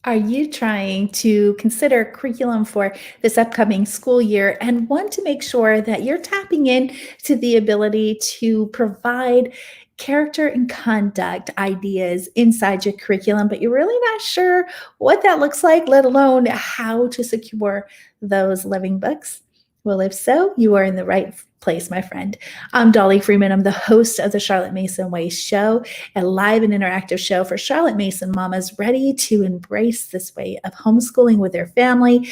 Are you trying to consider curriculum for this upcoming school year and want to make sure that you're tapping in to the ability to provide character and conduct ideas inside your curriculum, but you're really not sure what that looks like, let alone how to secure those living books? Well, if so, you are in the right place, my friend. I'm Dollie Freeman. I'm the host of the Charlotte Mason Way Show, a live and interactive show for Charlotte Mason mamas ready to embrace this way of homeschooling with their family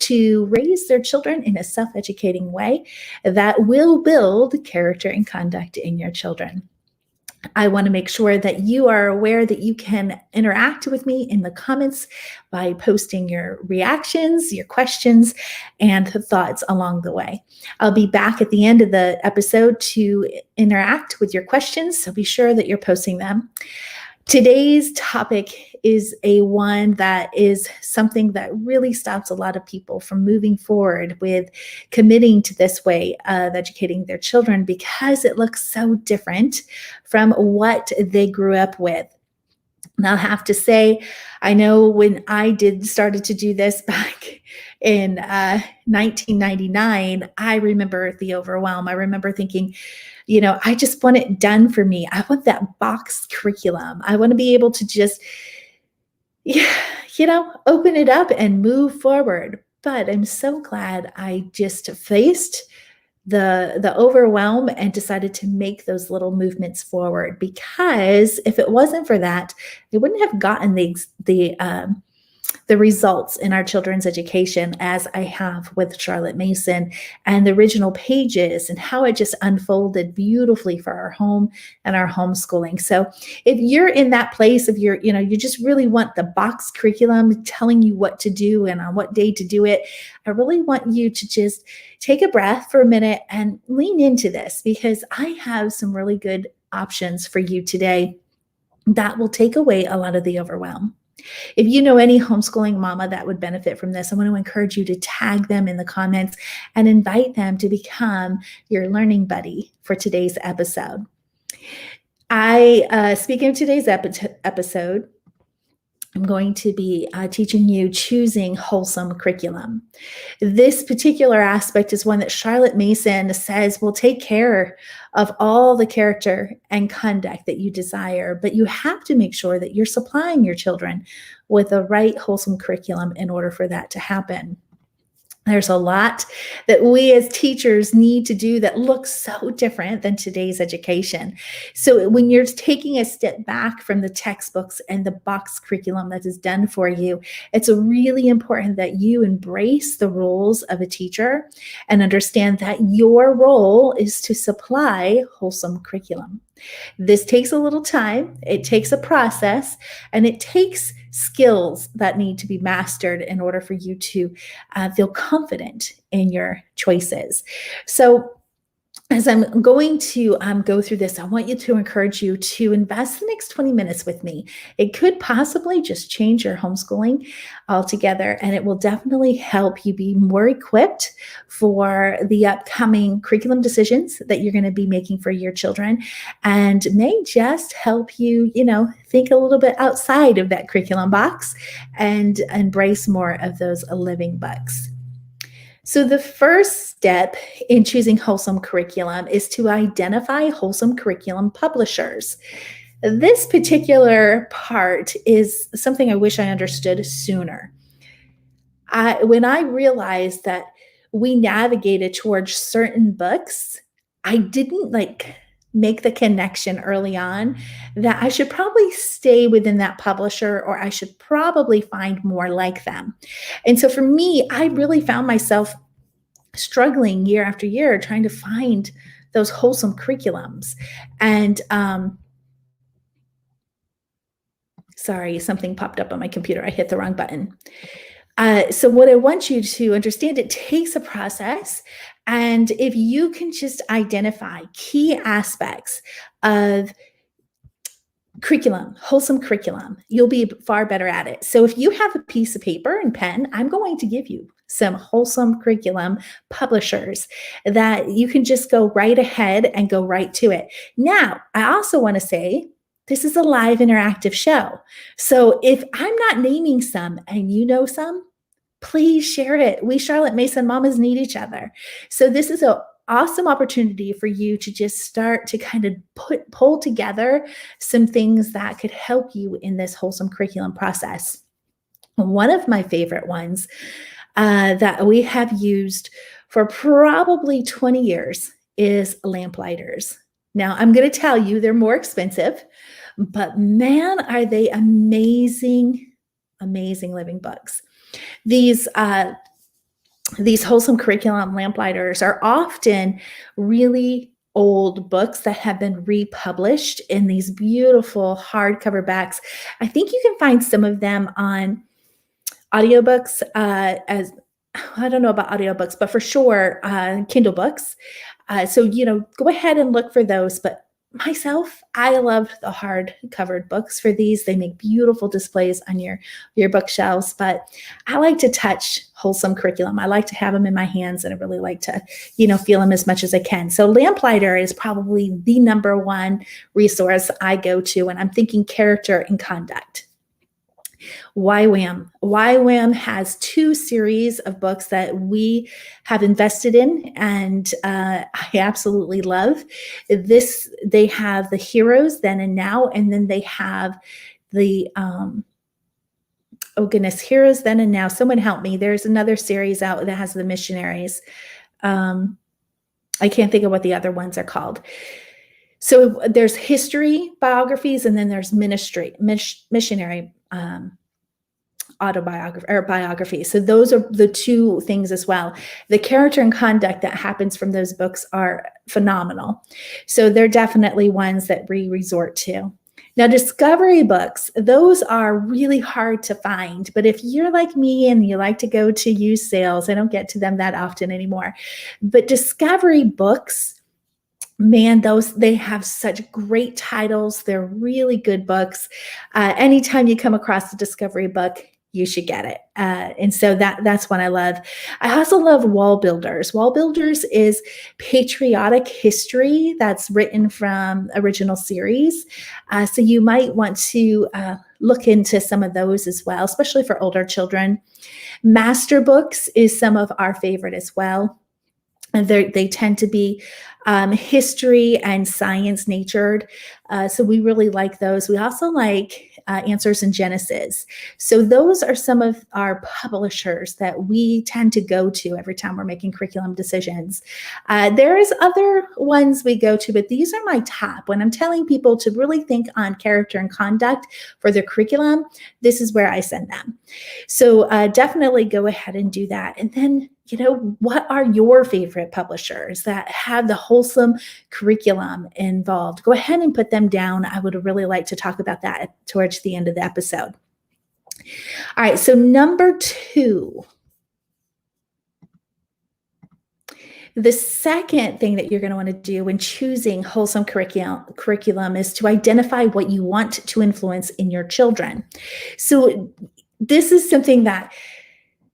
to raise their children in a self-educating way that will build character and conduct in your children. I want to make sure that you are aware that you can interact with me in the comments by posting your reactions, your questions, and thoughts along the way. I'll be back at the end of the episode to interact with your questions, so be sure that you're posting them. Today's topic is a one that is something that really stops a lot of people from moving forward with committing to this way of educating their children because it looks so different from what they grew up with. And I'll have to say, I know when I started to do this back in 1999, I remember the overwhelm. I remember thinking, I just want it done for me. I want that box curriculum. I want to be able to just, open it up and move forward. But I'm so glad I just faced the overwhelm and decided to make those little movements forward, because if it wasn't for that, they wouldn't have gotten the results in our children's education as I have with Charlotte Mason and the original pages and how it just unfolded beautifully for our home and our homeschooling. So if you're in that place of you just really want the box curriculum telling you what to do and on what day to do it, I really want you to just take a breath for a minute and lean into this, because I have some really good options for you today that will take away a lot of the overwhelm. If you know any homeschooling mama that would benefit from this, I want to encourage you to tag them in the comments and invite them to become your learning buddy for today's episode. Speaking of today's episode, I'm going to be teaching you choosing wholesome curriculum. This particular aspect is one that Charlotte Mason says will take care of all the character and conduct that you desire, but you have to make sure that you're supplying your children with the right wholesome curriculum in order for that to happen. There's a lot that we as teachers need to do that looks so different than today's education. So when you're taking a step back from the textbooks and the box curriculum that is done for you, it's really important that you embrace the roles of a teacher and understand that your role is to supply wholesome curriculum. This takes a little time, it takes a process, and it takes skills that need to be mastered in order for you to feel confident in your choices. So as I'm going to go through this, I want you to encourage you to invest the next 20 minutes with me. It could possibly just change your homeschooling altogether, and it will definitely help you be more equipped for the upcoming curriculum decisions that you're going to be making for your children, and may just help you, think a little bit outside of that curriculum box and embrace more of those living books. So the first step in choosing wholesome curriculum is to identify wholesome curriculum publishers. This particular part is something I wish I understood sooner. When I realized that we navigated towards certain books, I didn't make the connection early on that I should probably stay within that publisher, or I should probably find more like them. And so for me, I really found myself struggling year after year trying to find those wholesome curriculums. And sorry, something popped up on my computer. I hit the wrong button. So what I want you to understand, it takes a process. And if you can just identify key aspects of curriculum, wholesome curriculum, you'll be far better at it. So if you have a piece of paper and pen, I'm going to give you some wholesome curriculum publishers that you can just go right ahead and go right to it. Now, I also want to say This is a live interactive show. So if I'm not naming some and you know some, please share it. We Charlotte Mason mamas need each other. So this is an awesome opportunity for you to just start to kind of pull together some things that could help you in this wholesome curriculum process. One of my favorite ones that we have used for probably 20 years is lamp-lighters. Now, I'm going to tell you they're more expensive, but man, are they amazing, amazing living books. These wholesome curriculum lamp-lighters are often really old books that have been republished in these beautiful hardcover backs. I think you can find some of them on audiobooks, as I don't know about audiobooks, but for sure, Kindle books. So, go ahead and look for those. But myself, I love the hard covered books for these. They make beautiful displays on your bookshelves, but I like to touch wholesome curriculum. I like to have them in my hands, and I really like to, feel them as much as I can. So Lamplighter is probably the number one resource I go to when I'm thinking character and conduct. YWAM. YWAM has 2 series of books that we have invested in, and I absolutely love. They have the Heroes Then and Now, and then they have the Heroes Then and Now. Someone help me. There's another series out that has the missionaries. I can't think of what the other ones are called. So there's history biographies, and then there's missionary autobiography or biography. So those are the 2 things as well. The character and conduct that happens from those books are phenomenal. So they're definitely ones that we resort to. Now, discovery books, those are really hard to find. But if you're like me and you like to go to used sales, I don't get to them that often anymore. But discovery books, man, they have such great titles. They're really good books. Anytime you come across a discovery book, you should get it. And so that's one I love. I also love Wall Builders. Wall Builders is patriotic history that's written from original series. So you might want to look into some of those as well, especially for older children. Master Books is some of our favorite as well. And they tend to be history and science natured. So we really like those. We also like Answers in Genesis. So those are some of our publishers that we tend to go to every time we're making curriculum decisions. There's other ones we go to, but these are my top. When I'm telling people to really think on character and conduct for their curriculum, this is where I send them. So definitely go ahead and do that. And then, what are your favorite publishers that have the wholesome curriculum involved? Go ahead and put them down. I would really like to talk about that towards the end of the episode. All right, so number 2. The second thing that you're going to want to do when choosing wholesome curriculum is to identify what you want to influence in your children. So this is something that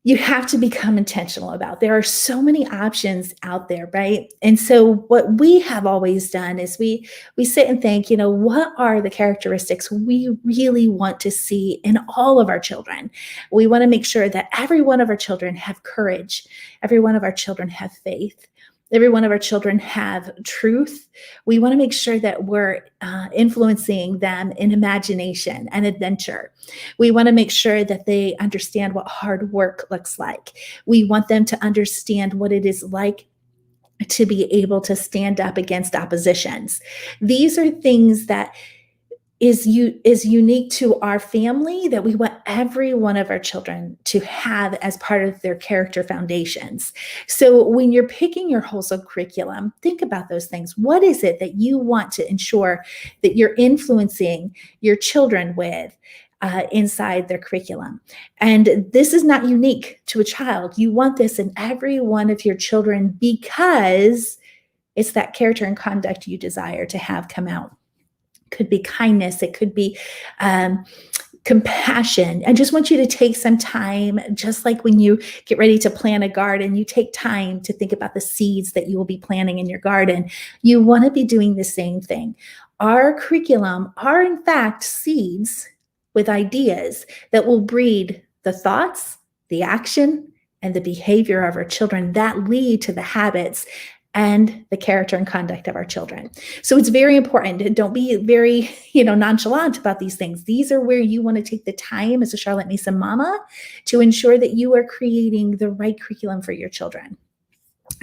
you have to become intentional about. There are so many options out there, right? And so what we have always done is we sit and think, what are the characteristics we really want to see in all of our children? We want to make sure that every one of our children have courage. Every one of our children have faith. Every one of our children have truth. We want to make sure that we're influencing them in imagination and adventure. We want to make sure that they understand what hard work looks like. We want them to understand what it is like to be able to stand up against oppositions. These are things that is unique to our family that we want every one of our children to have as part of their character foundations. So when you're picking your wholesome curriculum, think about those things. What is it that you want to ensure that you're influencing your children with inside their curriculum? And this is not unique to a child. You want this in every one of your children because it's that character and conduct you desire to have come out. Could be kindness. It could be compassion. I just want you to take some time, just like when you get ready to plant a garden, you take time to think about the seeds that you will be planting in your garden. You want to be doing the same thing. Our curriculum are, in fact, seeds with ideas that will breed the thoughts, the action, and the behavior of our children that lead to the habits and the character and conduct of our children. So it's very important. Don't be very, nonchalant about these things. These are where you want to take the time as a Charlotte Mason mama to ensure that you are creating the right curriculum for your children.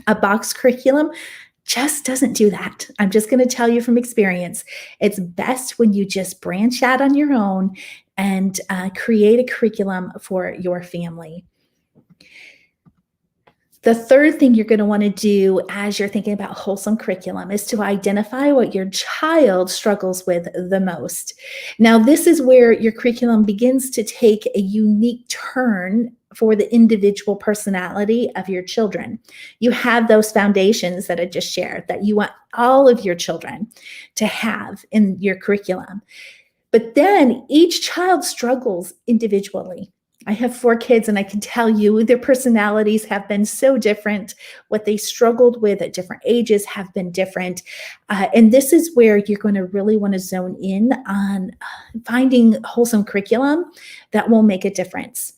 A box curriculum just doesn't do that. I'm just going to tell you from experience. It's best when you just branch out on your own and create a curriculum for your family. The third thing you're going to want to do as you're thinking about wholesome curriculum is to identify what your child struggles with the most. Now, this is where your curriculum begins to take a unique turn for the individual personality of your children. You have those foundations that I just shared that you want all of your children to have in your curriculum. But then each child struggles individually. I have 4 kids, and I can tell you their personalities have been so different. What they struggled with at different ages have been different. And this is where you're going to really want to zone in on finding wholesome curriculum that will make a difference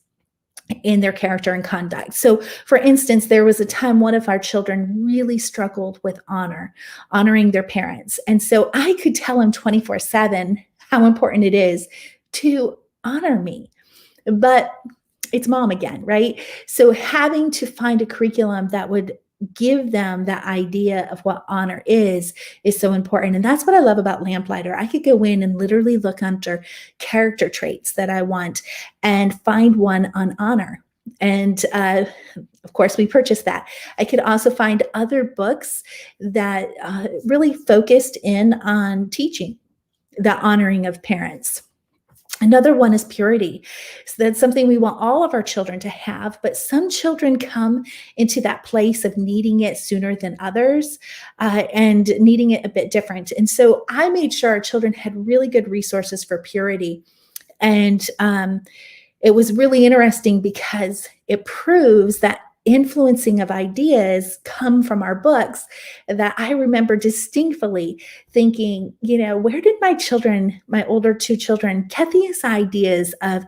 in their character and conduct. So, for instance, there was a time one of our children really struggled with honoring their parents. And so I could tell him 24/7 how important it is to honor me. But it's mom again, right? So having to find a curriculum that would give them that idea of what honor is so important. And that's what I love about Lamplighter. I could go in and literally look under character traits that I want and find one on honor. And of course, we purchased that. I could also find other books that really focused in on teaching the honoring of parents. Another one is purity. So that's something we want all of our children to have, but some children come into that place of needing it sooner than others and needing it a bit different. And so I made sure our children had really good resources for purity. And it was really interesting because it proves that influencing of ideas come from our books that I remember distinctly thinking, where did my older 2 children get these ideas of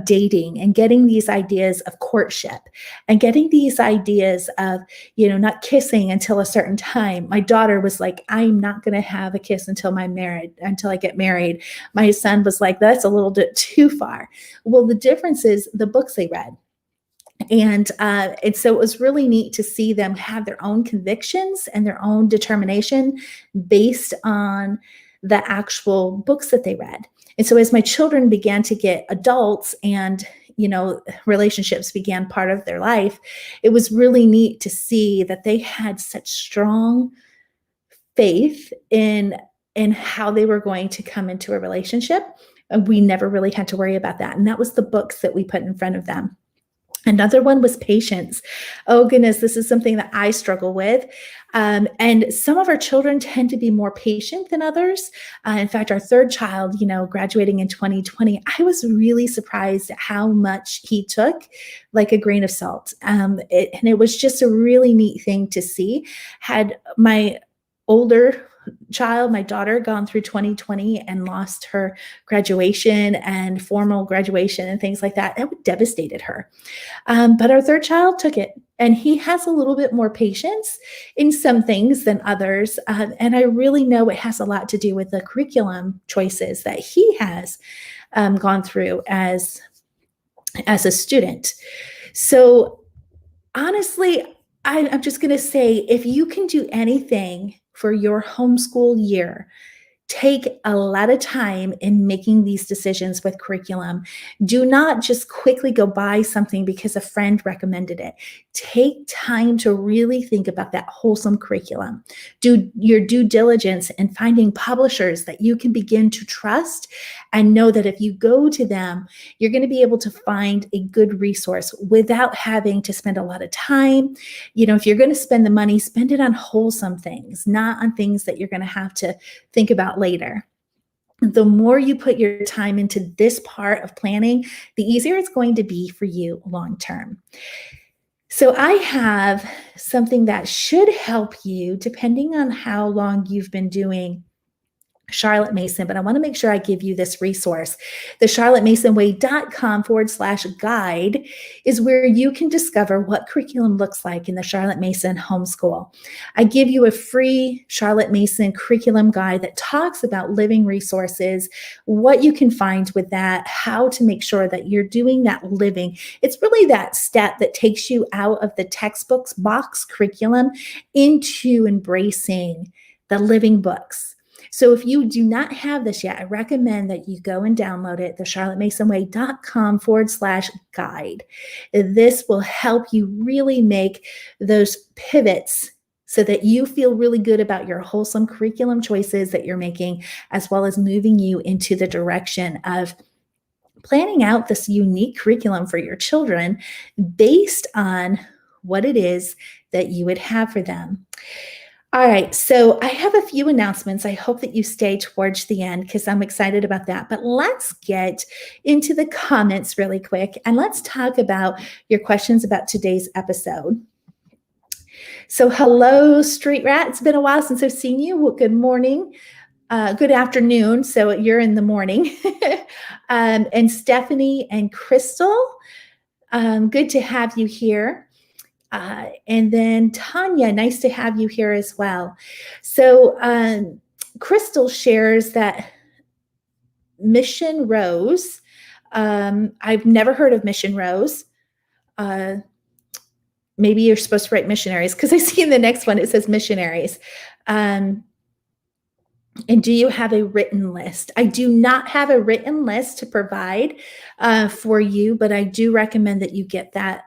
dating and getting these ideas of courtship and getting these ideas of, not kissing until a certain time. My daughter was like, I'm not going to have a kiss until I get married. My son was like, that's a little bit too far. Well, the difference is the books they read. And so it was really neat to see them have their own convictions and their own determination based on the actual books that they read. And so as my children began to get adults and, relationships began part of their life, it was really neat to see that they had such strong faith in how they were going to come into a relationship. And we never really had to worry about that. And that was the books that we put in front of them. Another one was patience. Oh goodness, this is something that I struggle with. And some of our children tend to be more patient than others. In fact, our 3rd child, graduating in 2020, I was really surprised at how much he took, like a grain of salt. And it was just a really neat thing to see. Had my older child, my daughter, gone through 2020 and lost her graduation and formal graduation and things like that, would devastated her. But our 3rd child took it, and he has a little bit more patience in some things than others. And I really know it has a lot to do with the curriculum choices that he has gone through as a student. So honestly, I'm just going to say, if you can do anything for your homeschool year, take a lot of time in making these decisions with curriculum. Do not just quickly go buy something because a friend recommended it. Take time to really think about that wholesome curriculum. Do your due diligence in finding publishers that you can begin to trust and know that if you go to them, you're going to be able to find a good resource without having to spend a lot of time. If you're going to spend the money, spend it on wholesome things, not on things that you're going to have to think about later. The more you put your time into this part of planning, the easier it's going to be for you long term. So I have something that should help you, depending on how long you've been doing Charlotte Mason, but I want to make sure I give you this resource. The charlottemasonway.com/guide is where you can discover what curriculum looks like in the Charlotte Mason homeschool. I give you a free Charlotte Mason curriculum guide that talks about living resources, what you can find with that, how to make sure that you're doing that living. It's really that step that takes you out of the textbooks box curriculum into embracing the living books. So if you do not have this yet, I recommend that you go and download it, the charlottemasonway.com/guide. This will help you really make those pivots so that you feel really good about your wholesome curriculum choices that you're making, as well as moving you into the direction of planning out this unique curriculum for your children based on what it is that you would have for them. All right, so I have a few announcements. I hope that you stay towards the end because I'm excited about that. But let's get into the comments really quick and let's talk about your questions about today's episode. So hello, Street Rat. It's been a while since I've seen you. Well, good morning. Good afternoon. So you're in the morning. And Stephanie and Crystal, good to have you here. And then Tanya, nice to have you here as well. So Crystal shares that Mission Rose, I've never heard of Mission Rose. Maybe you're supposed to write missionaries because I see in the next one it says missionaries. And do you have a written list? I do not have a written list to provide for you, but I do recommend that you get that,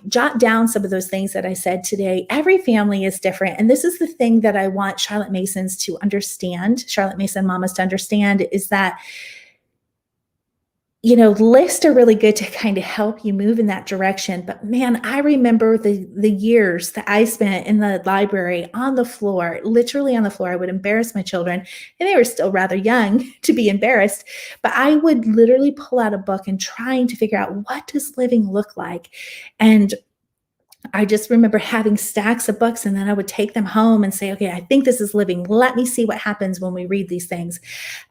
jot down some of those things that I said today. Every family is different. And this is the thing that I want Charlotte Masons to understand, Charlotte Mason mamas to understand, is that lists are really good to kind of help you move in that direction. But man, I remember the years that I spent in the library on the floor, literally on the floor. I would embarrass my children, and they were still rather young to be embarrassed. But I would literally pull out a book and trying to figure out, what does living look like? And I just remember having stacks of books, and then I would take them home and say, okay, I think this is living. Let me see what happens when we read these things.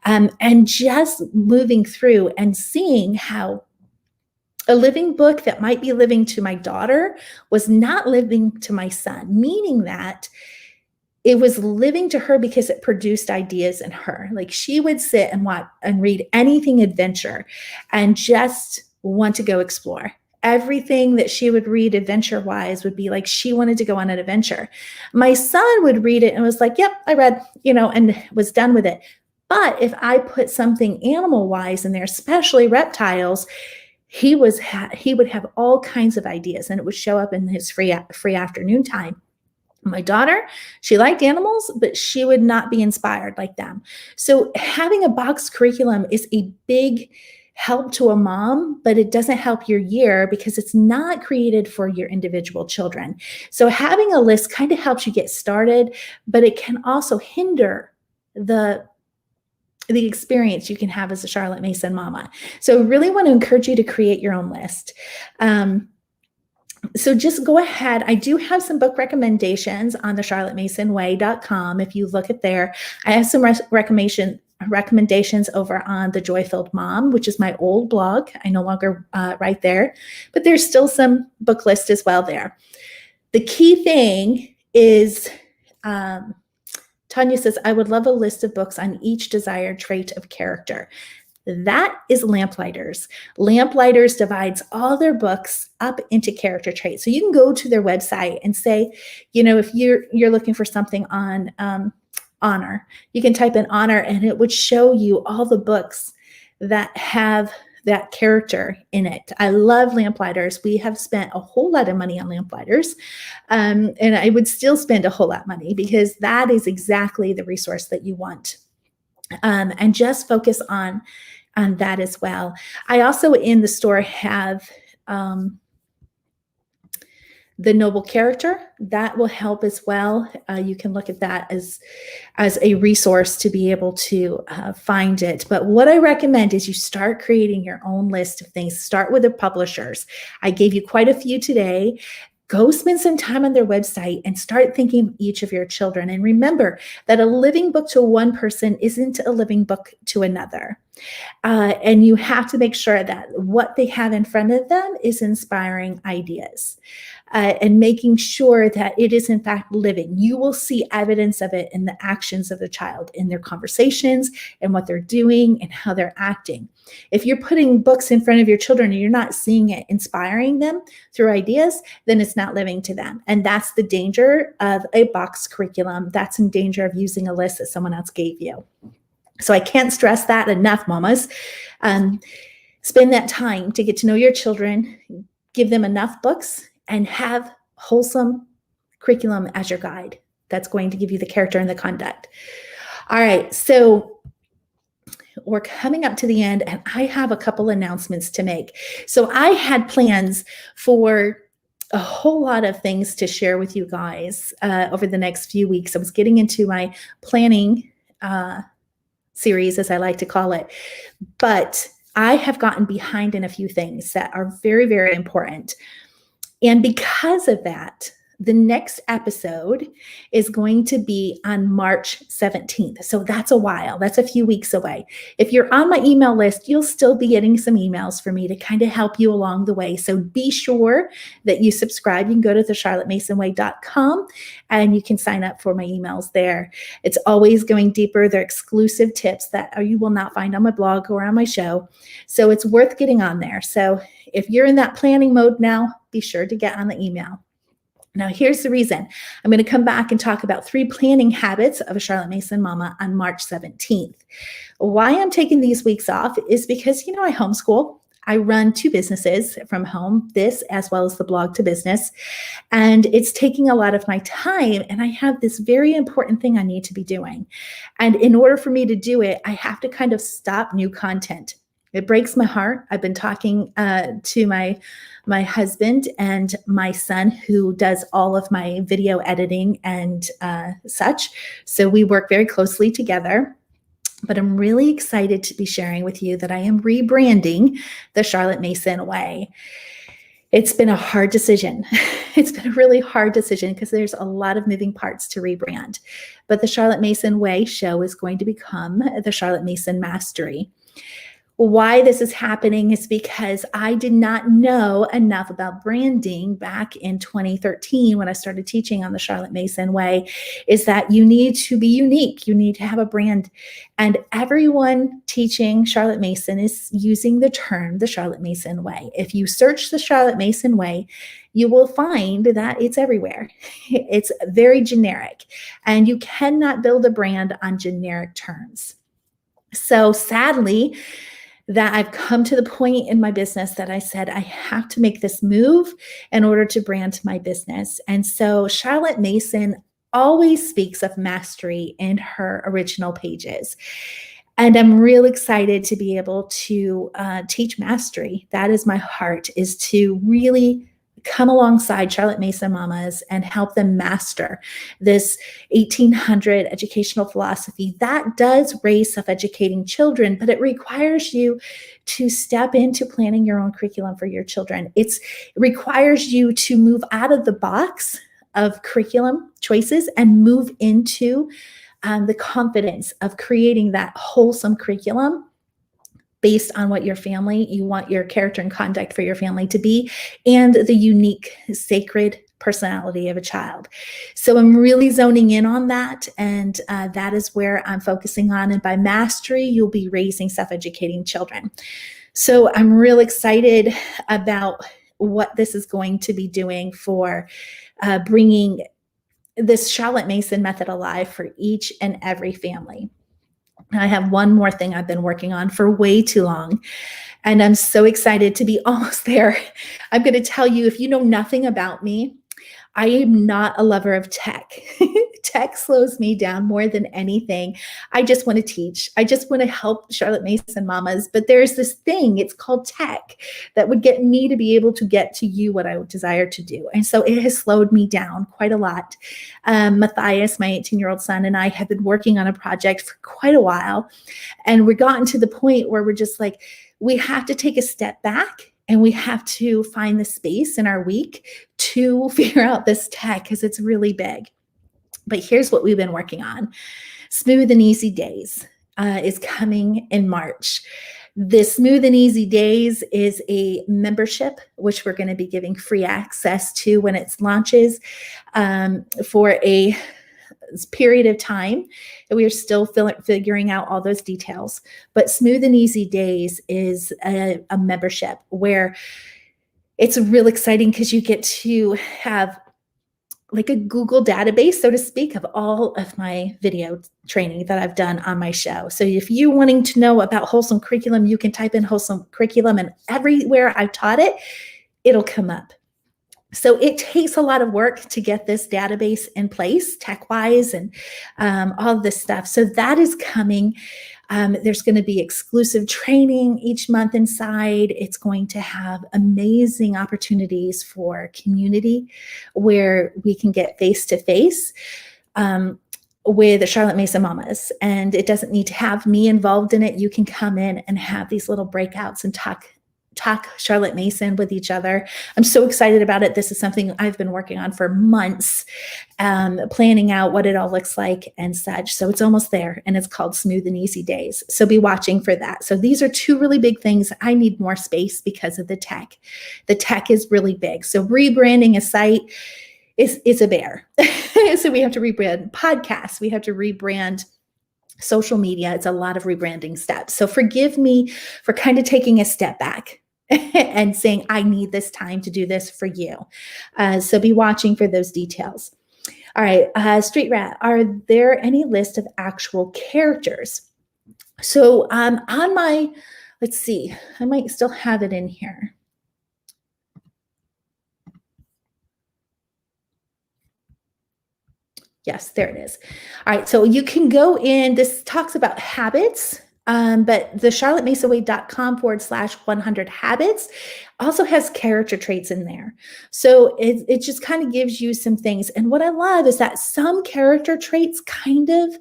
And just moving through and seeing how a living book that might be living to my daughter was not living to my son, meaning that it was living to her because it produced ideas in her. Like she would sit and watch and read anything adventure and just want to go explore. Everything that she would read adventure-wise would be like she wanted to go on an adventure. My son would read it and was like, yep, I read, and was done with it. But if I put something animal-wise in there, especially reptiles, he would have all kinds of ideas, and it would show up in his free afternoon time. My daughter, she liked animals, but she would not be inspired like them. So having a box curriculum is a big help to a mom, but it doesn't help your year because it's not created for your individual children. So having a list kind of helps you get started, but it can also hinder the experience you can have as a Charlotte Mason mama. So really want to encourage you to create your own list. So just go ahead. I do have some book recommendations on the charlottemasonway.com. If you look at there, I have some recommendations over on the Joy-Filled Mom, which is my old blog. I no longer write there, but there's still some book list as well there. The key thing is, Tanya says, I would love a list of books on each desired trait of character. That is Lamplighters. Lamplighters divides all their books up into character traits. So you can go to their website and say, if you're looking for something on honor, you can type in honor and it would show you all the books that have that character in it. I love Lamplighters. We have spent a whole lot of money on Lamplighters, and I would still spend a whole lot of money because that is exactly the resource that you want. And just focus on that as well. I also in the store have the noble character. That will help as well. You can look at that as a resource to be able to find it. But what I recommend is you start creating your own list of things. Start with the publishers. I gave you quite a few today. go spend some time on their website and start thinking of each of your children. And remember that a living book to one person isn't a living book to another. And you have to make sure that what they have in front of them is inspiring ideas. And making sure that it is in fact living. You will see evidence of it in the actions of the child, in their conversations and what they're doing and how they're acting. If you're putting books in front of your children and you're not seeing it inspiring them through ideas, then it's not living to them. And that's the danger of a box curriculum. That's in danger of using a list that someone else gave you. So I can't stress that enough, mamas. Spend that time to get to know your children, give them enough books, and have wholesome curriculum as your guide. That's going to give you the character and the conduct. All right, so we're coming up to the end, and I have a couple announcements to make. So I had plans for a whole lot of things to share with you guys over the next few weeks. I was getting into my planning series, as I like to call it, but I have gotten behind in a few things that are very, very important. And because of that, the next episode is going to be on March 17th. So that's a while. That's a few weeks away. If you're on my email list, you'll still be getting some emails from me to kind of help you along the way. So be sure that you subscribe. You can go to thecharlottemasonway.com and you can sign up for my emails there. It's always going deeper. They're exclusive tips that you will not find on my blog or on my show. So it's worth getting on there. So if you're in that planning mode now, be sure to get on the email. Now, here's the reason. I'm going to come back and talk about 3 planning habits of a Charlotte Mason mama on March 17th. Why I'm taking these weeks off is because, I homeschool. I run 2 businesses from home, this as well as the blog to business, and it's taking a lot of my time, and I have this very important thing I need to be doing. And in order for me to do it, I have to kind of stop new content. It breaks my heart. I've been talking to my husband and my son, who does all of my video editing and such. So we work very closely together. But I'm really excited to be sharing with you that I am rebranding the Charlotte Mason Way. It's been a hard decision. It's been a really hard decision because there's a lot of moving parts to rebrand. But the Charlotte Mason Way show is going to become the Charlotte Mason Mastery. Why this is happening is because I did not know enough about branding back in 2013 when I started teaching on the Charlotte Mason Way, is that you need to be unique. You need to have a brand. And everyone teaching Charlotte Mason is using the term the Charlotte Mason Way. If you search the Charlotte Mason Way, you will find that it's everywhere. It's very generic, and you cannot build a brand on generic terms. So sadly, that I've come to the point in my business that I said I have to make this move in order to brand my business. And so Charlotte Mason always speaks of mastery in her original pages. And I'm real excited to be able to teach mastery. That is my heart, is to really come alongside Charlotte Mason mamas and help them master this 1800 educational philosophy that does raise self-educating children, but it requires you to step into planning your own curriculum for your children. It requires you to move out of the box of curriculum choices and move into the confidence of creating that wholesome curriculum based on what you want your character and conduct for your family to be, and the unique, sacred personality of a child. So I'm really zoning in on that, and that is where I'm focusing on. And by mastery, you'll be raising self-educating children. So I'm real excited about what this is going to be doing for bringing this Charlotte Mason method alive for each and every family. I have one more thing I've been working on for way too long, and I'm so excited to be almost there. I'm going to tell you, if you know nothing about me, I am not a lover of tech. Tech slows me down more than anything. I just want to teach. I just want to help Charlotte Mason mamas. But there's this thing, it's called tech, that would get me to be able to get to you what I would desire to do. And so it has slowed me down quite a lot. Matthias, my 18-year-old son, and I have been working on a project for quite a while. And we've gotten to the point where we're just like, we have to take a step back And we have to find the space in our week to figure out this tech because it's really big. But here's what we've been working on. Smooth and Easy Days is coming in March. The Smooth and Easy Days is a membership, which we're going to be giving free access to when it launches for a period of time. We are still figuring out all those details. But Smooth and Easy Days is a membership where it's real exciting because you get to have like a Google database, so to speak, of all of my video training that I've done on my show. So if you're wanting to know about Wholesome Curriculum, you can type in Wholesome Curriculum, and everywhere I've taught it, it'll come up. So it takes a lot of work to get this database in place, tech-wise, and all of this stuff. So that is coming. There's going to be exclusive training each month inside. It's going to have amazing opportunities for community where we can get face-to-face with Charlotte Mason mamas. And it doesn't need to have me involved in it. You can come in and have these little breakouts and talk Charlotte Mason with each other. I'm so excited about it. This is something I've been working on for months, planning out what it all looks like and such. So it's almost there, and it's called Smooth and Easy Days. So be watching for that. So these are two really big things. I need more space because of the tech. The tech is really big. So rebranding a site is a bear. So we have to rebrand podcasts. We have to rebrand social media. It's a lot of rebranding steps. So forgive me for kind of taking a step back and saying, I need this time to do this for you. So be watching for those details. All right, Street Rat, are there any list of actual characters? So on my, let's see, I might still have it in here. Yes, there it is. All right, so you can go in, this talks about habits, but the charlottemasonway.com/100 habits also has character traits in there. So it just kind of gives you some things. And what I love is that some character traits kind of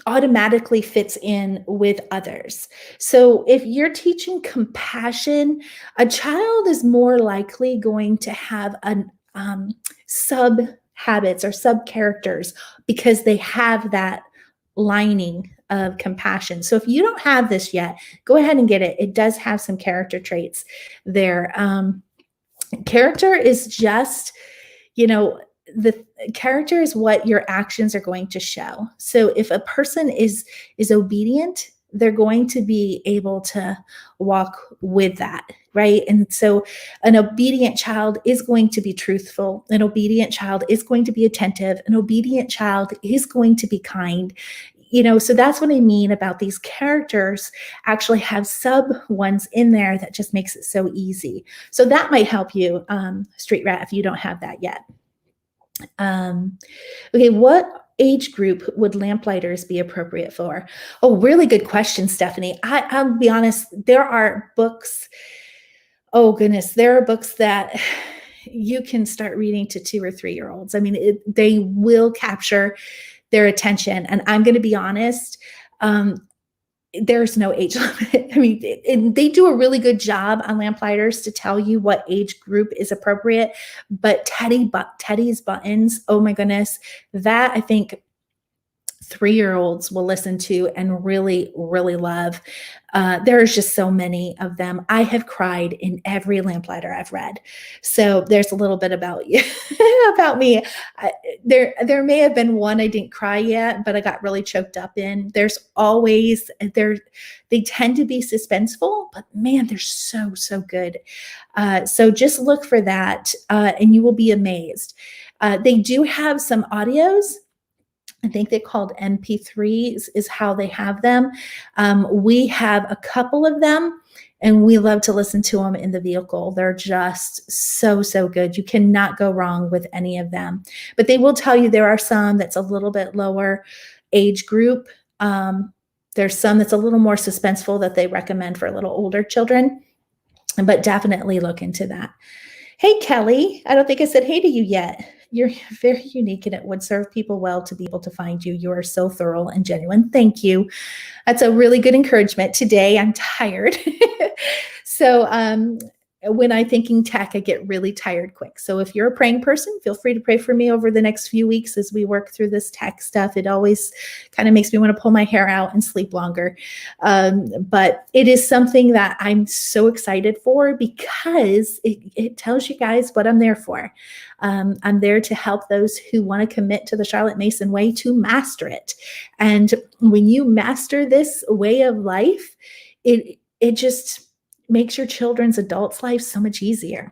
automatically fits in with others. So if you're teaching compassion, a child is more likely going to have an sub habits or sub characters because they have that lining of compassion. So if you don't have this yet, go ahead and get it. It does have some character traits there. Character is just, the character is what your actions are going to show. So if a person is obedient, they're going to be able to walk with that, right? And so an obedient child is going to be truthful. An obedient child is going to be attentive. An obedient child is going to be kind. So that's what I mean about these characters actually have sub ones in there that just makes it so easy. So that might help you, Street Rat, if you don't have that yet. Okay, what age group would Lamplighters be appropriate for? Oh, really good question, Stephanie. I'll be honest, there are books, oh goodness, there are books that you can start reading to 2 or 3-year-olds. I mean, they will capture their attention. And I'm going to be honest, there's no age limit. I mean, and they do a really good job on Lamplighters to tell you what age group is appropriate. But Teddy's buttons, oh my goodness, that I think 3-year-olds will listen to and really, really love. There's just so many of them. I have cried in every Lamplighter I've read. So there's a little bit about you, about me. There may have been one I didn't cry yet, but I got really choked up in. There's always, they tend to be suspenseful, but man, they're so, so good. So just look for that and you will be amazed. They do have some audios. I think they're called MP3s is how they have them. We have a couple of them and we love to listen to them in the vehicle. They're just so, so good. You cannot go wrong with any of them. But they will tell you there are some that's a little bit lower age group. There's some that's a little more suspenseful that they recommend for a little older children, but definitely look into that. Hey, Kelly, I don't think I said hey to you yet. You're very unique, and it would serve people well to be able to find you. You are so thorough and genuine. Thank you. That's a really good encouragement. Today, I'm tired. So, when I'm thinking tech, I get really tired quick. So if you're a praying person, feel free to pray for me over the next few weeks as we work through this tech stuff. It always kind of makes me want to pull my hair out and sleep longer. But it is something that I'm so excited for because it tells you guys what I'm there for. I'm there to help those who want to commit to the Charlotte Mason way to master it. And when you master this way of life, it just makes your children's adults' life so much easier.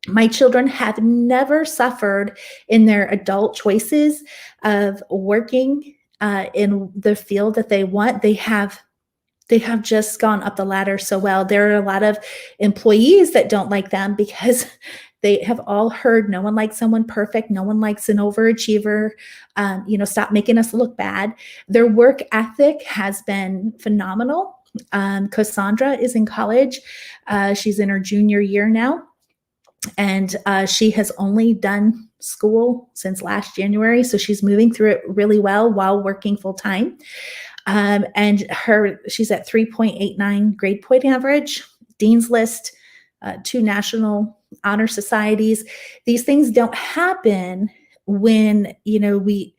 My children have never suffered in their adult choices of working in the field that they want. They have just gone up the ladder so well. There are a lot of employees that don't like them because they have all heard no one likes someone perfect. No one likes an overachiever. Stop making us look bad. Their work ethic has been phenomenal. Cassandra is in college. She's in her junior year now. And she has only done school since last January. So she's moving through it really well while working full time. And she's at 3.89 grade point average, Dean's List, 2 national honor societies. These things don't happen when, we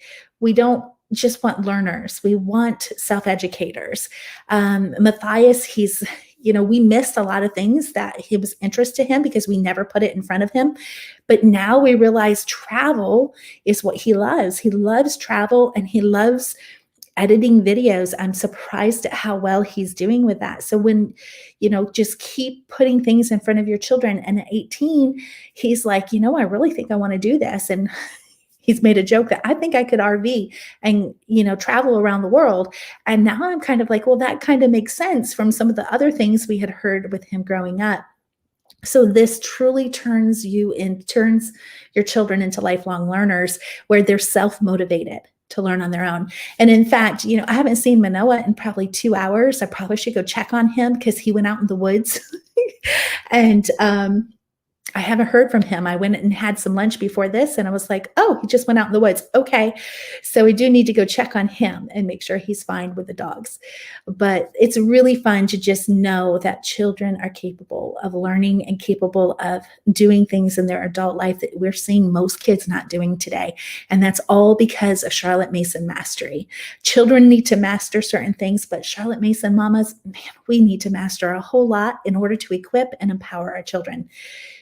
don't just want learners. We want self-educators. Matthias, we missed a lot of things that he was interest to him because we never put it in front of him. But now we realize travel is what he loves. He loves travel and he loves editing videos. I'm surprised at how well he's doing with that. So when, just keep putting things in front of your children. And at 18, he's like, I really think I want to do this. And he's made a joke that I think I could RV and, travel around the world. And now I'm kind of like, well, that kind of makes sense from some of the other things we had heard with him growing up. So this truly turns your children into lifelong learners where they're self-motivated to learn on their own. And in fact, I haven't seen Manoa in probably 2 hours. I probably should go check on him because he went out in the woods. And I haven't heard from him. I went and had some lunch before this and I was like, oh, he just went out in the woods. Okay. So we do need to go check on him and make sure he's fine with the dogs. But it's really fun to just know that children are capable of learning and capable of doing things in their adult life that we're seeing most kids not doing today. And that's all because of Charlotte Mason mastery. Children need to master certain things, but Charlotte Mason mamas, man, we need to master a whole lot in order to equip and empower our children.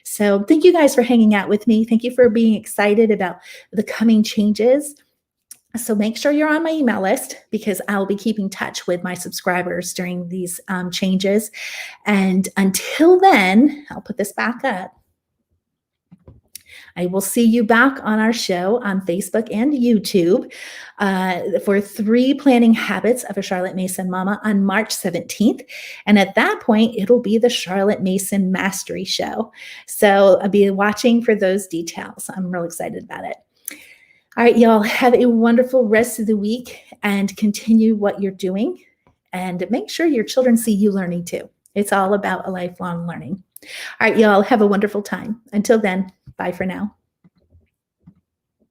So thank you guys for hanging out with me. Thank you for being excited about the coming changes. So make sure you're on my email list because I'll be keeping touch with my subscribers during these changes. And until then, I'll put this back up. I will see you back on our show on Facebook and YouTube for 3 planning habits of a Charlotte Mason mama on March 17th. And at that point, it'll be the Charlotte Mason Mastery Show. So I'll be watching for those details. I'm real excited about it. All right, y'all, have a wonderful rest of the week and continue what you're doing. And make sure your children see you learning too. It's all about a lifelong learning. All right, y'all, have a wonderful time. Until then, bye for now.